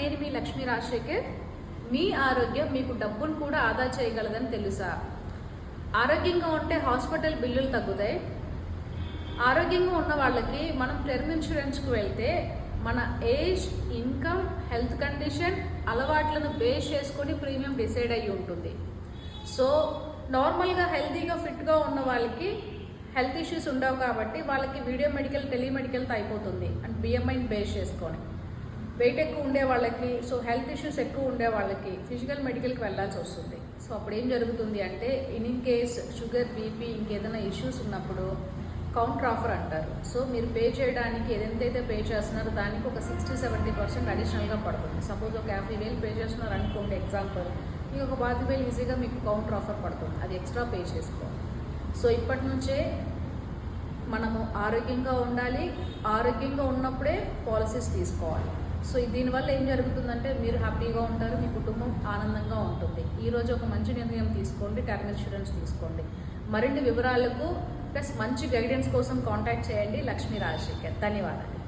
నేను మీ లక్ష్మీ రాజశేఖర్. మీ ఆరోగ్యం మీకు డబ్బును కూడా ఆదా చేయగలదని తెలుసా? ఆరోగ్యంగా ఉంటే హాస్పిటల్ బిల్లులు తగ్గుతాయి. ఆరోగ్యంగా ఉన్న వాళ్ళకి మనం టర్మ్ ఇన్సూరెన్స్కి వెళ్తే మన ఏజ్, ఇన్కమ్, హెల్త్ కండిషన్, అలవాట్లను బేస్ చేసుకొని ప్రీమియం డిసైడ్ అయ్యి ఉంటుంది. సో నార్మల్గా హెల్తీగా ఫిట్గా ఉన్న వాళ్ళకి హెల్త్ ఇష్యూస్ ఉండవు కాబట్టి వాళ్ళకి వీడియో మెడికల్, టెలిమెడికల్తో అయిపోతుంది. అండ్ బిఎంఐని బేస్ చేసుకొని వెయిట్ ఎక్కువ ఉండే వాళ్ళకి, సో హెల్త్ ఇష్యూస్ ఎక్కువ ఉండే వాళ్ళకి ఫిజికల్ మెడికల్కి వెళ్ళాల్సి వస్తుంది. సో అప్పుడు ఏం జరుగుతుంది అంటే ఇన్ కేస్ షుగర్, బీపీ, ఇంకేదైనా ఇష్యూస్ ఉన్నప్పుడు కౌంటర్ ఆఫర్ అంటారు. సో మీరు పే చేయడానికి ఎంతైతే పే చేస్తున్నారో దానికి ఒక 60-70% అడిషనల్గా పడుతుంది. సపోజ్ ఒక 50,000 పే చేస్తున్నారు అనుకోండి ఎగ్జాంపుల్, మీకు ఒక 25,000 ఈజీగా మీకు కౌంటర్ ఆఫర్ పడుతుంది. అది ఎక్స్ట్రా పే చేసుకోవాలి. సో ఇప్పటి నుంచే మనము ఆరోగ్యంగా ఉండాలి. ఆరోగ్యంగా ఉన్నప్పుడే పాలసీస్ తీసుకోవాలి. సో దీనివల్ల ఏం జరుగుతుందంటే మీరు హ్యాపీగా ఉంటారు, మీ కుటుంబం ఆనందంగా ఉంటుంది. ఈరోజు ఒక మంచి నిర్ణయం తీసుకోండి, టర్మ్ ఇన్సూరెన్స్ తీసుకోండి. మరిన్ని వివరాలకు ప్లస్ మంచి గైడెన్స్ కోసం కాంటాక్ట్ చేయండి లక్ష్మీ రాజశేఖర్. ధన్యవాదాలు.